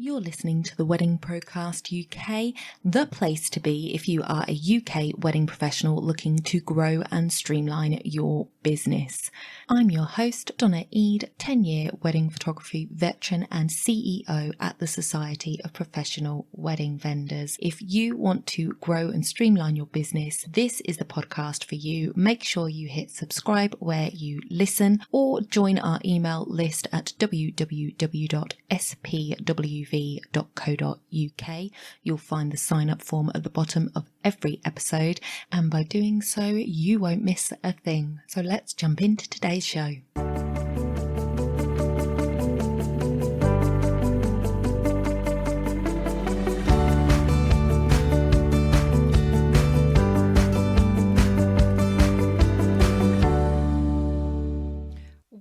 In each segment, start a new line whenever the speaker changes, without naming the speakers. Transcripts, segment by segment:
You're listening to the Wedding Procast UK, the place to be if you are a UK wedding professional looking to grow and streamline your business. I'm your host, Donna Eade, 10-year wedding photography veteran and CEO at the Society of Professional Wedding Vendors. If you want to grow and streamline your business, this is the podcast for you. Make sure you hit subscribe where you listen or join our email list at www.spwv.co.uk. You'll find the sign up form at the bottom of every episode, and by doing so, you won't miss a thing. So let's jump into today's show.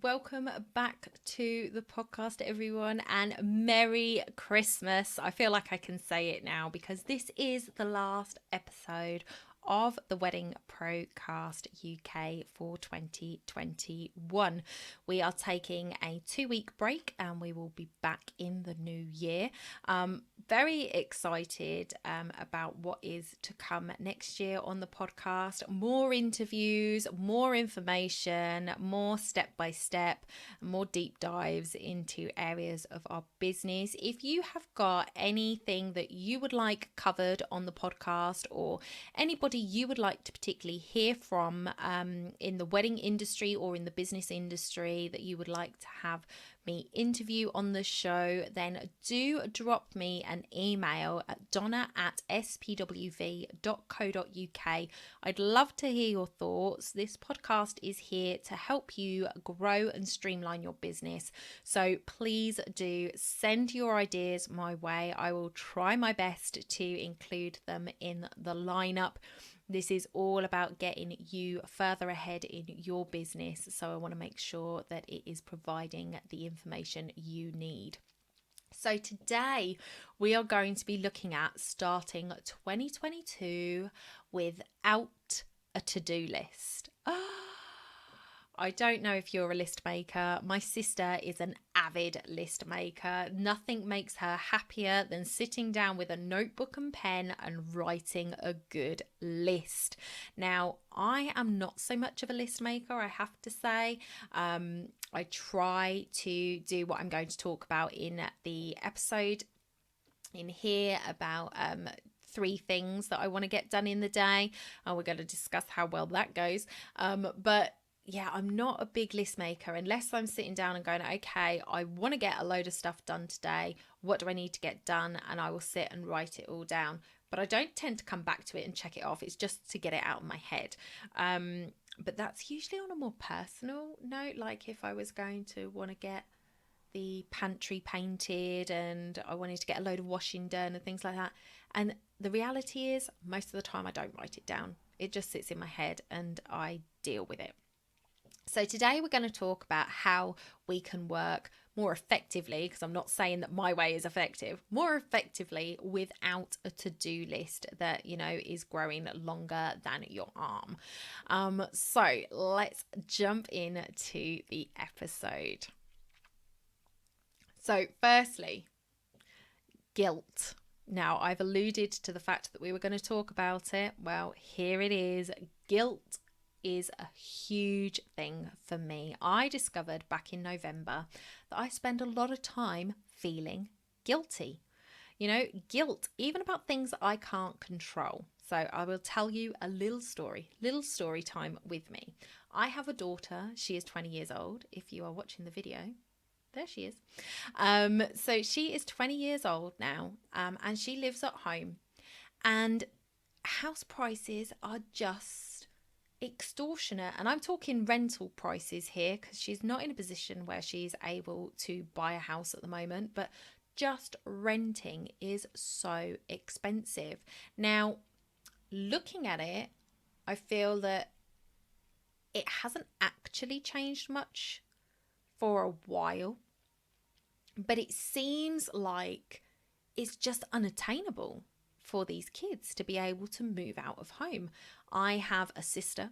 Welcome back to the podcast, everyone, and Merry Christmas. I feel like I can say it now because this is the last episode of the Wedding Procast UK for 2021. We are taking a 2-week break and we will be back in the new year. Very excited about what is to come next year on the podcast. More interviews, more information, more step-by-step, more deep dives into areas of our business. If you have got anything that you would like covered on the podcast, or anybody you would like to particularly hear from in the wedding industry or in the business industry that you would like to have me interview on the show, then do drop me an email at donna@spwv.co.uk. I'd love to hear your thoughts. This podcast is here to help you grow and streamline your business. So please do send your ideas my way. I will try my best to include them in the lineup. This is all about getting you further ahead in your business. So I want to make sure that it is providing the information you need. So today we are going to be looking at starting 2022 without a to-do list. I don't know if you're a list maker. My sister is an avid list maker. Nothing makes her happier than sitting down with a notebook and pen and writing a good list. Now, I am not so much of a list maker, I have to say. I try to do what I'm going to talk about in the episode in here about 3 things that I want to get done in the day. And we're going to discuss how well that goes. But yeah, I'm not a big list maker unless I'm sitting down and going, okay, I want to get a load of stuff done today. What do I need to get done? And I will sit and write it all down. But I don't tend to come back to it and check it off. It's just to get it out of my head. But that's usually on a more personal note. Like if I was going to want to get the pantry painted and I wanted to get a load of washing done and things like that. And the reality is most of the time I don't write it down. It just sits in my head and I deal with it. So today we're going to talk about how we can work more effectively, because I'm not saying that my way is effective, more effectively without a to-do list that, you know, is growing longer than your arm. So let's jump into the episode. So firstly, guilt. Now, I've alluded to the fact that we were going to talk about it. Well, here it is. Guilt is a huge thing for me. I discovered back in November that I spend a lot of time feeling guilty. You know, guilt, even about things that I can't control. So I will tell you a little story time with me. I have a daughter. She is 20 years old. If you are watching the video, there she is. So she is 20 years old now, and she lives at home. And house prices are just extortionate, and I'm talking rental prices here because she's not in a position where she's able to buy a house at the moment, but just renting is so expensive. Now, looking at it, I feel that it hasn't actually changed much for a while, but it seems like it's just unattainable for these kids to be able to move out of home. I have a sister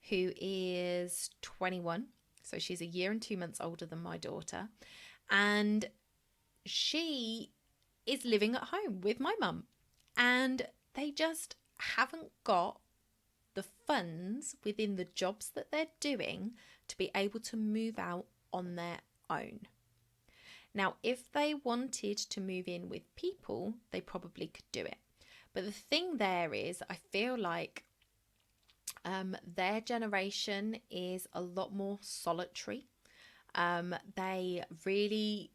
who is 21, so she's a year and 2 months older than my daughter, and she is living at home with my mum, and they just haven't got the funds within the jobs that they're doing to be able to move out on their own. Now, if they wanted to move in with people, they probably could do it. But the thing there is, I feel like their generation is a lot more solitary. They really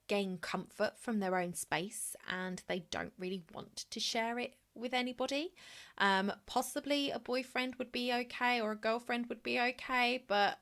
gain comfort from their own space, and they don't really want to share it with anybody. Possibly a boyfriend would be okay, or a girlfriend would be okay, but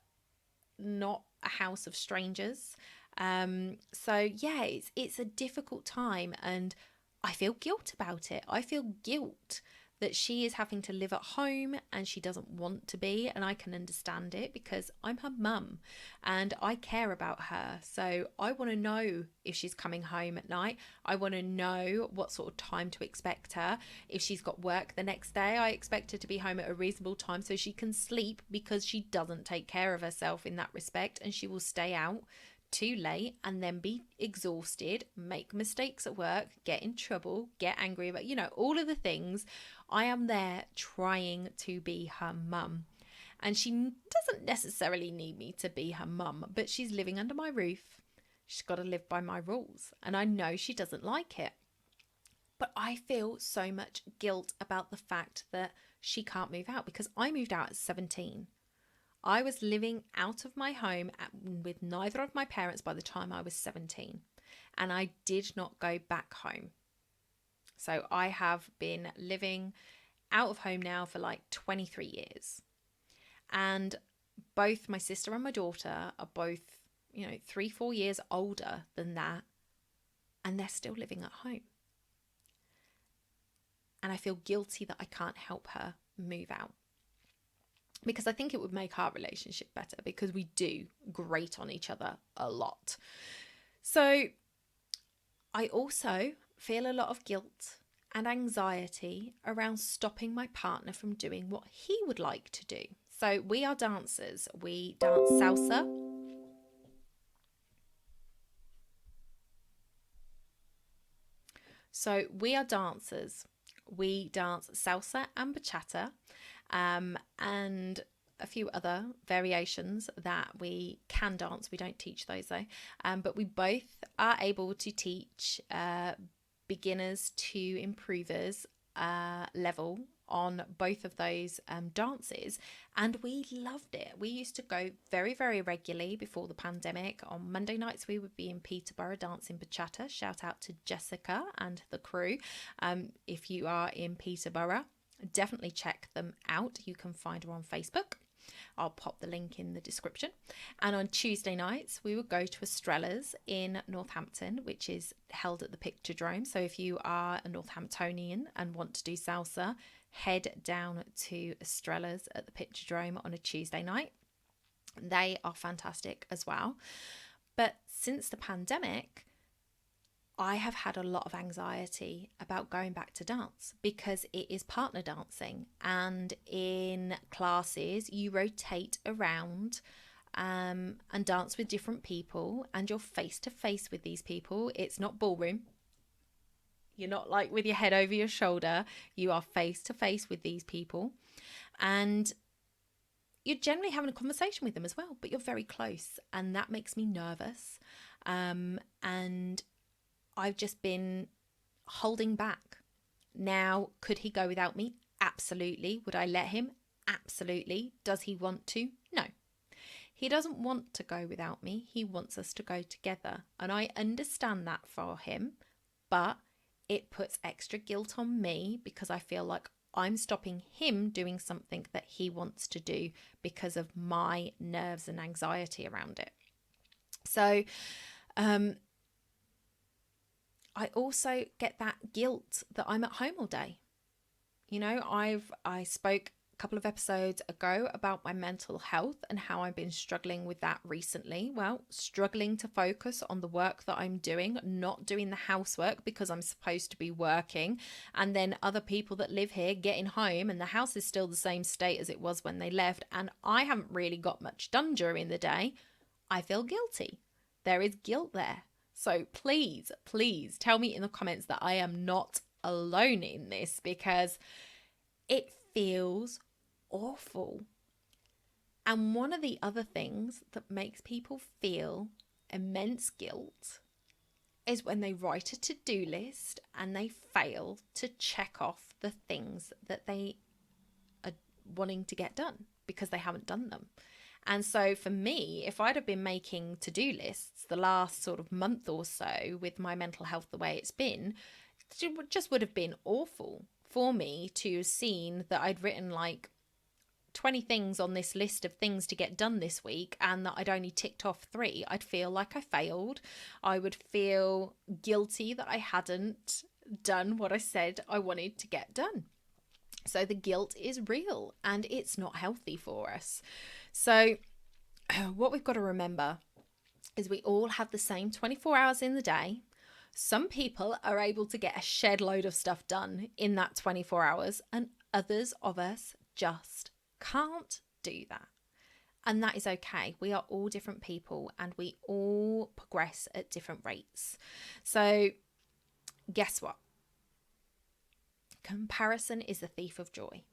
not a house of strangers. So yeah, it's a difficult time, and I feel guilt about it. I feel guilt that she is having to live at home and she doesn't want to be, and I can understand it because I'm her mum and I care about her. So I want to know if she's coming home at night. I want to know what sort of time to expect her. If she's got work the next day, I expect her to be home at a reasonable time so she can sleep, because she doesn't take care of herself in that respect, and she will stay out too late and then be exhausted, make mistakes at work, get in trouble, get angry about, all of the things. I am there trying to be her mum, and she doesn't necessarily need me to be her mum, but she's living under my roof. She's got to live by my rules, and I know she doesn't like it. But I feel so much guilt about the fact that she can't move out, because I moved out at 17. I was living out of my home with neither of my parents by the time I was 17, and I did not go back home. So I have been living out of home now for like 23 years. And both my sister and my daughter are both, 3-4 years older than that, and they're still living at home. And I feel guilty that I can't help her move out, because I think it would make our relationship better, because we do grate on each other a lot. So I also feel a lot of guilt and anxiety around stopping my partner from doing what he would like to do. So we are dancers. We dance salsa. So we are dancers. We dance salsa and bachata, and a few other variations that we can dance. We don't teach those though, but we both are able to teach beginners to improvers level on both of those dances, and we loved it. We used to go very, very regularly before the pandemic. On Monday nights we would be in Peterborough dancing bachata. Shout out to Jessica and the crew. If you are in Peterborough, definitely check them out. You can find her on Facebook. I'll pop the link in the description. And on Tuesday nights, we would go to Estrella's in Northampton, which is held at the Picturedrome. So if you are a Northamptonian and want to do salsa, head down to Estrella's at the Picturedrome on a Tuesday night. They are fantastic as well. But since the pandemic, I have had a lot of anxiety about going back to dance, because it is partner dancing, and in classes you rotate around and dance with different people, and you're face to face with these people. It's not ballroom. You're not like with your head over your shoulder. You are face to face with these people, and you're generally having a conversation with them as well, but you're very close, and that makes me nervous. And I've just been holding back. Now, could he go without me? Absolutely. Would I let him? Absolutely. Does he want to? No. He doesn't want to go without me. He wants us to go together. And I understand that for him, but it puts extra guilt on me, because I feel like I'm stopping him doing something that he wants to do because of my nerves and anxiety around it. So, I also get that guilt that I'm at home all day. I spoke a couple of episodes ago about my mental health and how I've been struggling with that recently. Well, struggling to focus on the work that I'm doing, not doing the housework because I'm supposed to be working, and then other people that live here getting home and the house is still the same state as it was when they left, and I haven't really got much done during the day. I feel guilty. There is guilt there. So please, please tell me in the comments that I am not alone in this, because it feels awful. And one of the other things that makes people feel immense guilt is when they write a to-do list and they fail to check off the things that they are wanting to get done because they haven't done them. And so for me, if I'd have been making to-do lists the last sort of month or so with my mental health the way it's been, it just would have been awful for me to have seen that I'd written like 20 things on this list of things to get done this week and that I'd only ticked off 3. I'd feel like I failed. I would feel guilty that I hadn't done what I said I wanted to get done. So the guilt is real and it's not healthy for us. So what we've got to remember is we all have the same 24 hours in the day. Some people are able to get a shed load of stuff done in that 24 hours, and others of us just can't do that. And that is okay. We are all different people and we all progress at different rates. So guess what? Comparison is the thief of joy.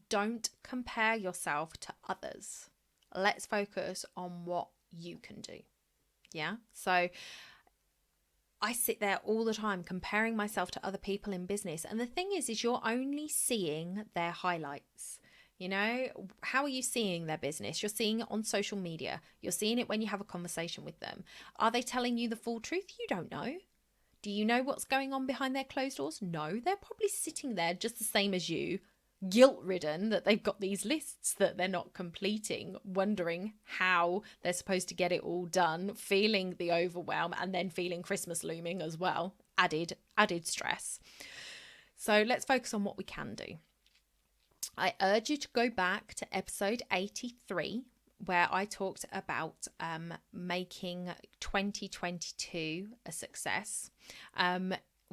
Don't compare yourself to others. Let's focus on what you can do. Yeah. So I sit there all the time comparing myself to other people in business. And the thing is you're only seeing their highlights. You know, how are you seeing their business? You're seeing it on social media. You're seeing it when you have a conversation with them. Are they telling you the full truth? You don't know. Do you know what's going on behind their closed doors? No, they're probably sitting there just the same as you, guilt-ridden that they've got these lists that they're not completing, wondering how they're supposed to get it all done, feeling the overwhelm, and then feeling Christmas looming as well. Added stress. So let's focus on what we can do. I urge you to go back to episode 83, where I talked about making 2022 a success.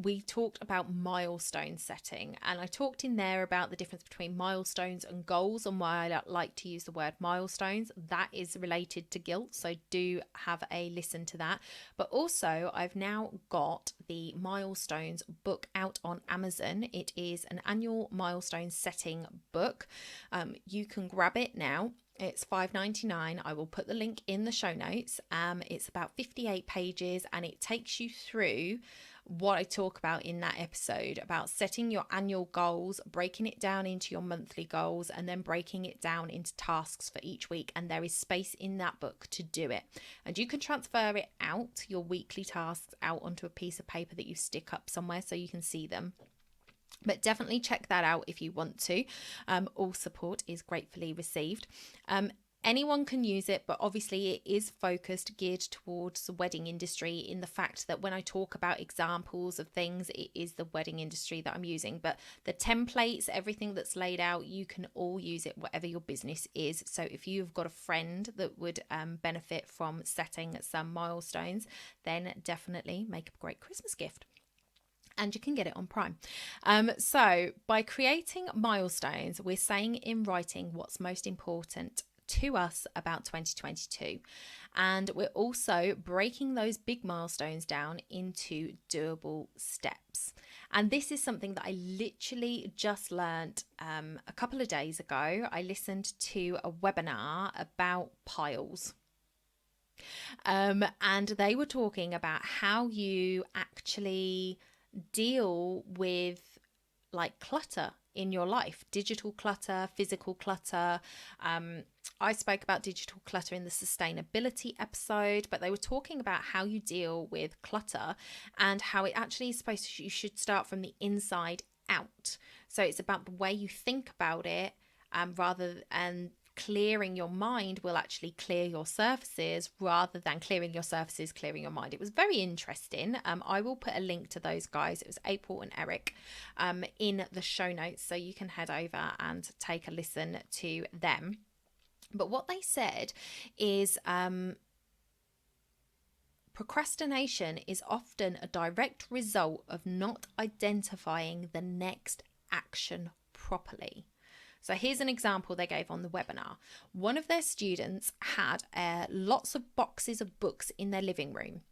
We talked about milestone setting, and I talked in there about the difference between milestones and goals and why I like to use the word milestones. That is related to guilt, so do have a listen to that. But also I've now got the Milestones book out on Amazon. It is an annual milestone setting book. You can grab it now. It's $5.99. I will put the link in the show notes. It's about 58 pages and it takes you through what I talk about in that episode about setting your annual goals, breaking it down into your monthly goals, and then breaking it down into tasks for each week. And there is space in that book to do it. And you can transfer it out, your weekly tasks, out onto a piece of paper that you stick up somewhere so you can see them. But definitely check that out if you want to. All support is gratefully received. Anyone can use it, but obviously it is geared towards the wedding industry, in the fact that when I talk about examples of things, it is the wedding industry that I'm using. But the templates, everything that's laid out, you can all use it, whatever your business is. So if you've got a friend that would benefit from setting some milestones, then definitely make a great Christmas gift. And you can get it on Prime. So by creating milestones, we're saying in writing what's most important to us about 2022. And we're also breaking those big milestones down into doable steps. And this is something that I literally just learned a couple of days ago. I listened to a webinar about piles. And they were talking about how you actually deal with like clutter in your life, digital clutter, physical clutter. I spoke about digital clutter in the sustainability episode, but they were talking about how you deal with clutter and how it actually is you should start from the inside out. So it's about the way you think about it, and clearing your mind will actually clear your surfaces rather than clearing your surfaces, clearing your mind. It was very interesting. I will put a link to those guys. It was April and Eric in the show notes, so you can head over and take a listen to them. But what they said is procrastination is often a direct result of not identifying the next action properly. So here's an example they gave on the webinar. One of their students had lots of boxes of books in their living room.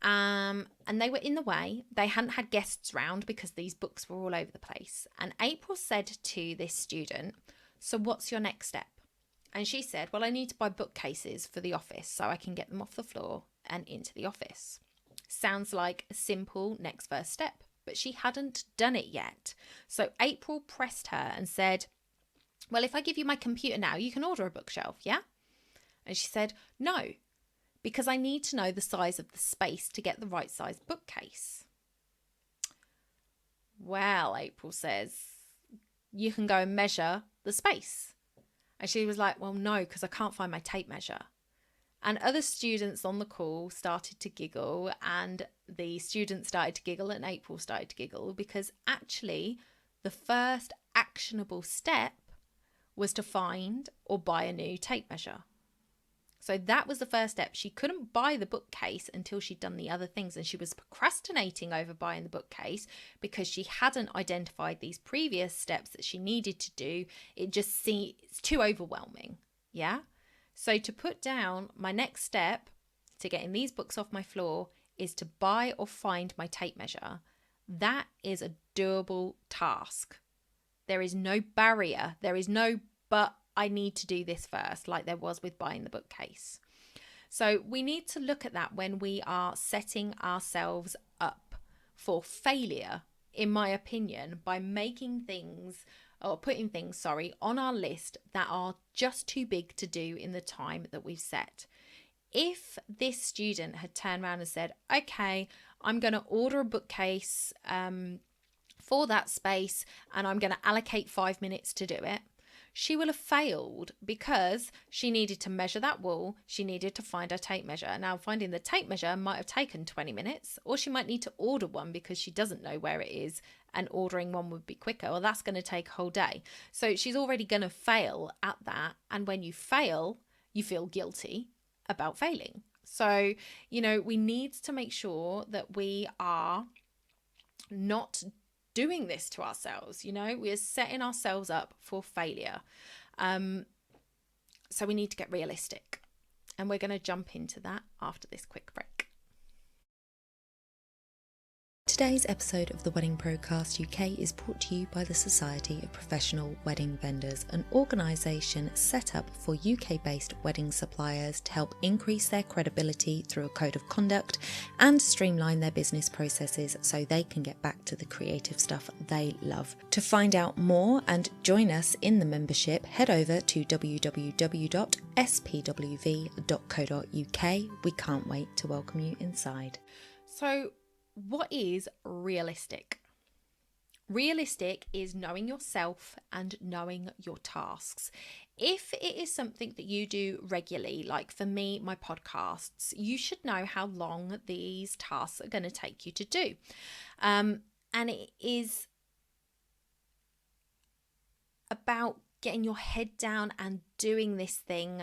And they were in the way. They hadn't had guests round because these books were all over the place. And April said to this student, so what's your next step? And she said, well, I need to buy bookcases for the office so I can get them off the floor and into the office. Sounds like a simple next first step, but she hadn't done it yet. So April pressed her and said, well, if I give you my computer now, you can order a bookshelf, yeah? And she said, no, because I need to know the size of the space to get the right size bookcase. Well, April says, you can go and measure the space. And she was like, well, no, because I can't find my tape measure. And other students on the call started to giggle, and the students started to giggle, and April started to giggle, because actually the first actionable step was to find or buy a new tape measure. So that was the first step. She couldn't buy the bookcase until she'd done the other things, and she was procrastinating over buying the bookcase because she hadn't identified these previous steps that she needed to do. It's too overwhelming. Yeah. So to put down, my next step to getting these books off my floor is to buy or find my tape measure. That is a doable task. There is no barrier. There is no, but I need to do this first, like there was with buying the bookcase. So we need to look at that when we are setting ourselves up for failure, in my opinion, by making things or putting things, on our list that are just too big to do in the time that we've set. If this student had turned around and said, okay, I'm going to order a bookcase for that space and I'm going to allocate 5 minutes to do it, she will have failed because she needed to measure that wall. She needed to find her tape measure. Now, finding the tape measure might have taken 20 minutes, or she might need to order one because she doesn't know where it is, and ordering one would be quicker. Well, that's going to take a whole day. So she's already going to fail at that. And when you fail, you feel guilty about failing. So, we need to make sure that we are not doing this to ourselves. We are setting ourselves up for failure. So we need to get realistic, and we're going to jump into that after this quick break. Today's episode of the Wedding Procast UK is brought to you by the Society of Professional Wedding Vendors, an organisation set up for UK-based wedding suppliers to help increase their credibility through a code of conduct and streamline their business processes so they can get back to the creative stuff they love. To find out more and join us in the membership, head over to www.spwv.co.uk. We can't wait to welcome you inside. So, what is realistic? Realistic is knowing yourself and knowing your tasks. If it is something that you do regularly, like for me, my podcasts, you should know how long these tasks are going to take you to do. And it is about getting your head down and doing this thing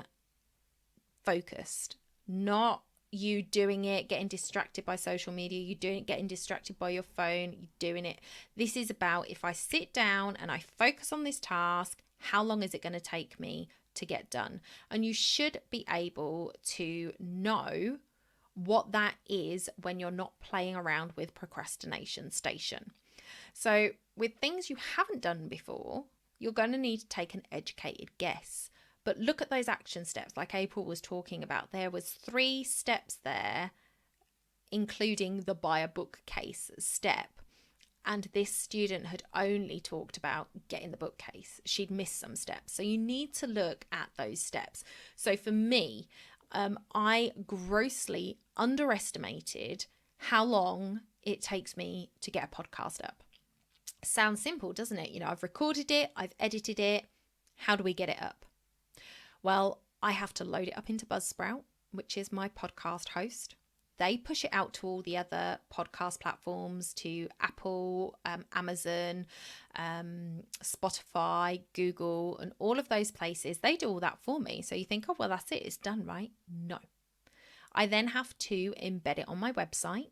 focused, not you doing it, getting distracted by social media, you doing it, getting distracted by your phone, you doing it. This is about, if I sit down and I focus on this task, how long is it going to take me to get done? And you should be able to know what that is when you're not playing around with procrastination station. So with things you haven't done before, you're going to need to take an educated guess. But look at those action steps like April was talking about. There was 3 steps there, including the buy a bookcase step. And this student had only talked about getting the bookcase. She'd missed some steps. So you need to look at those steps. So for me, I grossly underestimated how long it takes me to get a podcast up. Sounds simple, doesn't it? I've recorded it, I've edited it. How do we get it up? Well, I have to load it up into Buzzsprout, which is my podcast host. They push it out to all the other podcast platforms, to Apple, Amazon, Spotify, Google, and all of those places. They do all that for me. So you think, oh, well, that's it. It's done, right? No. I then have to embed it on my website.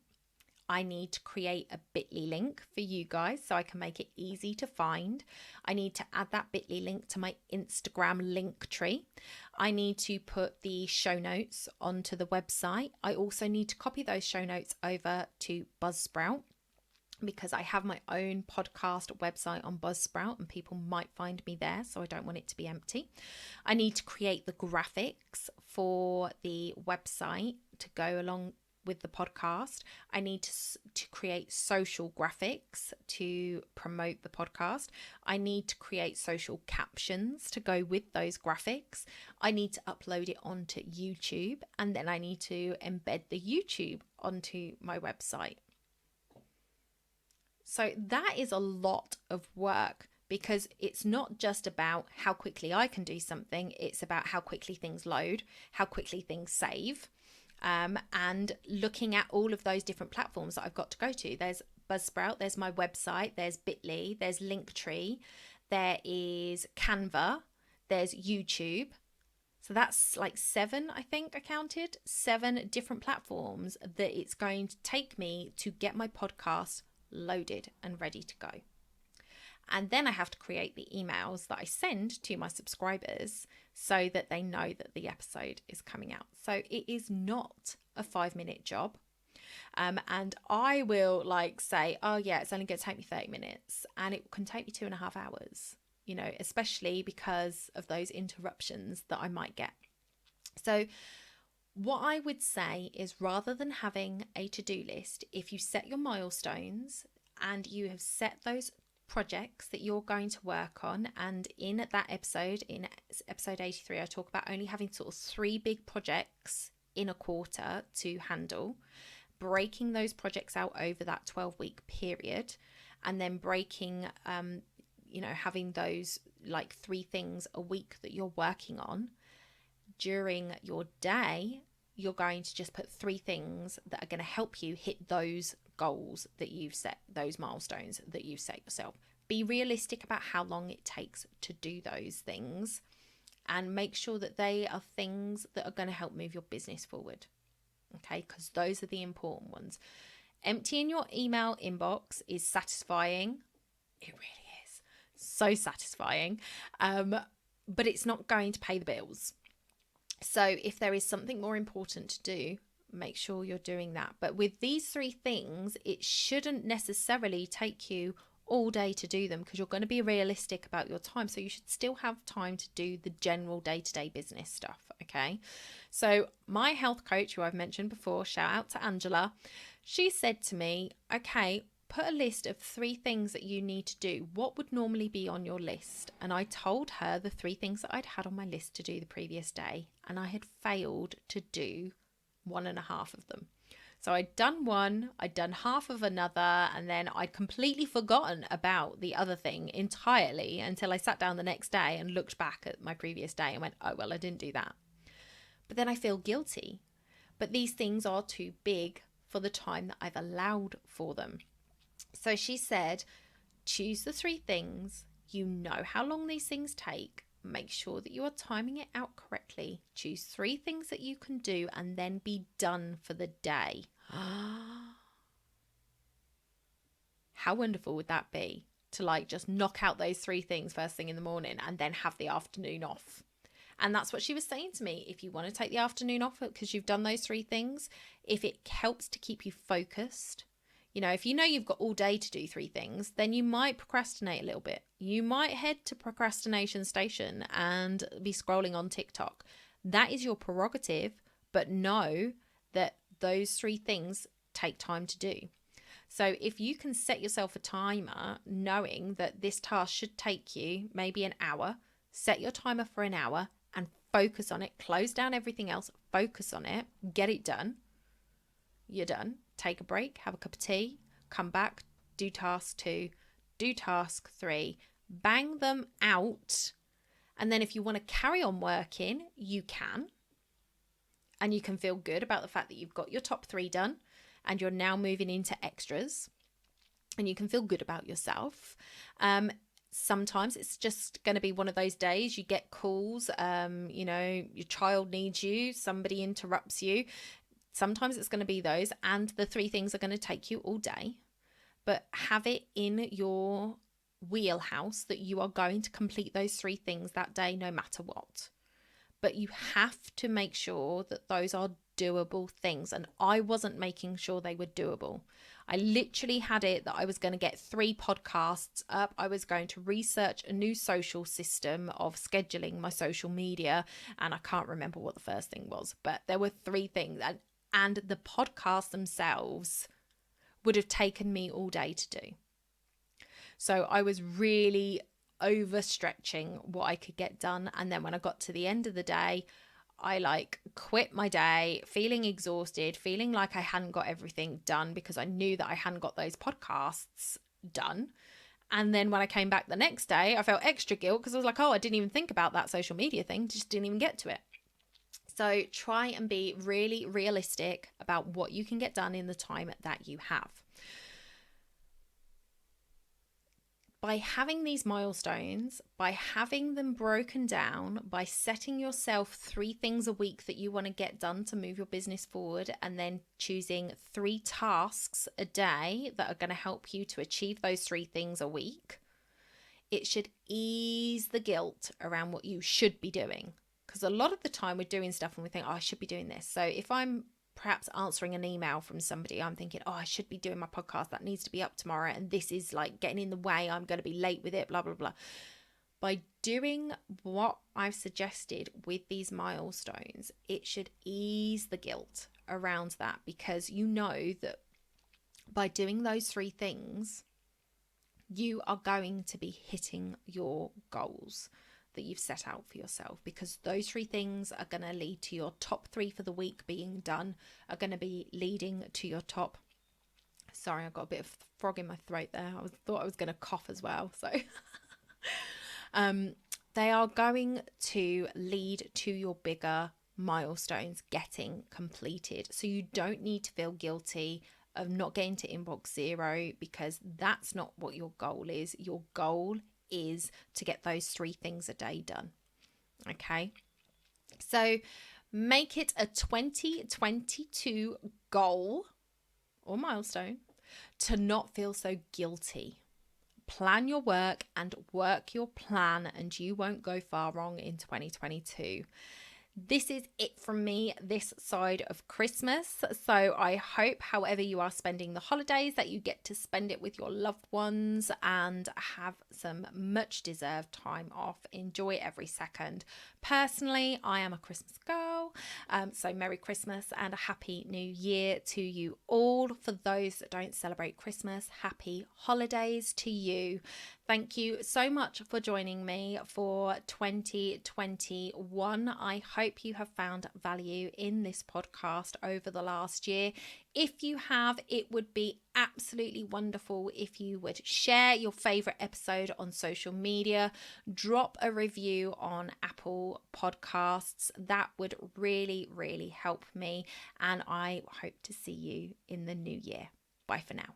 I need to create a bit.ly link for you guys so I can make it easy to find. I need to add that bit.ly link to my Instagram link tree. I need to put the show notes onto the website. I also need to copy those show notes over to Buzzsprout, because I have my own podcast website on Buzzsprout and people might find me there, so I don't want it to be empty. I need to create the graphics for the website to go along with the podcast. I need to create social graphics to promote the podcast. I need to create social captions to go with those graphics. I need to upload it onto YouTube, and then I need to embed the YouTube onto my website. So that is a lot of work, because it's not just about how quickly I can do something. It's about how quickly things load, how quickly things save, and looking at all of those different platforms that I've got to go to. There's Buzzsprout, there's my website, there's Bitly, there's Linktree, there is Canva, there's YouTube. So that's like 7, I think I counted, 7 different platforms that it's going to take me to get my podcast loaded and ready to go. And then I have to create the emails that I send to my subscribers so that they know that the episode is coming out. So it is not a 5-minute job. And I will say, oh yeah, it's only going to take me 30 minutes, and it can take me 2.5 hours, especially because of those interruptions that I might get. So what I would say is, rather than having a to-do list, if you set your milestones and you have set those projects that you're going to work on, and in that episode, in episode 83, I talk about only having sort of 3 big projects in a quarter to handle, breaking those projects out over that 12-week period, and then breaking, having those 3 things a week that you're working on. During your day, you're going to just put 3 things that are going to help you hit those goals that you've set, those milestones that you've set yourself. Be realistic about how long it takes to do those things, and make sure that they are things that are going to help move your business forward. Okay, because those are the important ones. Emptying your email inbox is satisfying. It really is so satisfying, but it's not going to pay the bills. So if there is something more important to do, make sure you're doing that. But with these 3 things, it shouldn't necessarily take you all day to do them, because you're going to be realistic about your time. So you should still have time to do the general day-to-day business stuff. Okay. So my health coach, who I've mentioned before, shout out to Angela, she said to me, okay, put a list of 3 things that you need to do. What would normally be on your list? And I told her the 3 things that I'd had on my list to do the previous day, and I had failed to do 1.5 of them. So I'd done one, I'd done half of another, and then I'd completely forgotten about the other thing entirely until I sat down the next day and looked back at my previous day and went, oh, well, I didn't do that. But then I feel guilty. But these things are too big for the time that I've allowed for them. So she said, choose the 3 things. You know how long these things take. Make sure that you are timing it out correctly. Choose 3 things that you can do, and then be done for the day. How wonderful would that be to just knock out those 3 things first thing in the morning and then have the afternoon off? And that's what she was saying to me. If you want to take the afternoon off because you've done those 3 things, if it helps to keep you focused, if you know you've got all day to do 3 things, then you might procrastinate a little bit. You might head to procrastination station and be scrolling on TikTok. That is your prerogative, but know that those 3 things take time to do. So if you can set yourself a timer, knowing that this task should take you maybe an hour, set your timer for an hour and focus on it, close down everything else, focus on it, get it done. You're done. Take a break, have a cup of tea, come back, do task 2, do task 3, bang them out. And then if you want to carry on working, you can. And you can feel good about the fact that you've got your top 3 done and you're now moving into extras. And you can feel good about yourself. Sometimes it's just going to be one of those days you get calls, your child needs you, somebody interrupts you. Sometimes it's going to be those, and the 3 things are going to take you all day, but have it in your wheelhouse that you are going to complete those 3 things that day no matter what. But you have to make sure that those are doable things. And I wasn't making sure they were doable. I literally had it that I was going to get 3 podcasts up. I was going to research a new social system of scheduling my social media. And I can't remember what the first thing was, but there were 3 things. And the podcasts themselves would have taken me all day to do. So I was really overstretching what I could get done. And then when I got to the end of the day, I quit my day feeling exhausted, feeling like I hadn't got everything done because I knew that I hadn't got those podcasts done. And then when I came back the next day, I felt extra guilt because I was like, oh, I didn't even think about that social media thing, just didn't even get to it. So try and be really realistic about what you can get done in the time that you have. By having these milestones, by having them broken down, by setting yourself 3 things a week that you want to get done to move your business forward, and then choosing 3 tasks a day that are going to help you to achieve those 3 things a week, it should ease the guilt around what you should be doing. Because a lot of the time we're doing stuff and we think, oh, I should be doing this. So if I'm perhaps answering an email from somebody, I'm thinking, oh, I should be doing my podcast, that needs to be up tomorrow, and this is getting in the way, I'm going to be late with it, blah blah blah. By doing what I've suggested with these milestones, it should ease the guilt around that, because you know that by doing those 3 things you are going to be hitting your goals that you've set out for yourself, because those 3 things are going to lead to your top 3 for the week being done, are going to be leading to your top. Sorry, I've got a bit of frog in my throat there. I thought I was going to cough as well. So they are going to lead to your bigger milestones getting completed. So you don't need to feel guilty of not getting to inbox 0, because that's not what your goal is. Your goal is to get those 3 things a day done. Okay, so make it a 2022 goal or milestone to not feel so guilty. Plan your work and work your plan, and you won't go far wrong in 2022. This is it from me this side of Christmas. So I hope, however you are spending the holidays, that you get to spend it with your loved ones and have some much deserved time off. Enjoy every second. Personally, I am a Christmas girl. So Merry Christmas and a Happy New Year to you all. For those that don't celebrate Christmas, happy holidays to you. Thank you so much for joining me for 2021. I hope you have found value in this podcast over the last year. If you have, it would be absolutely wonderful if you would share your favorite episode on social media, drop a review on Apple Podcasts. That would really, really help me. And I hope to see you in the new year. Bye for now.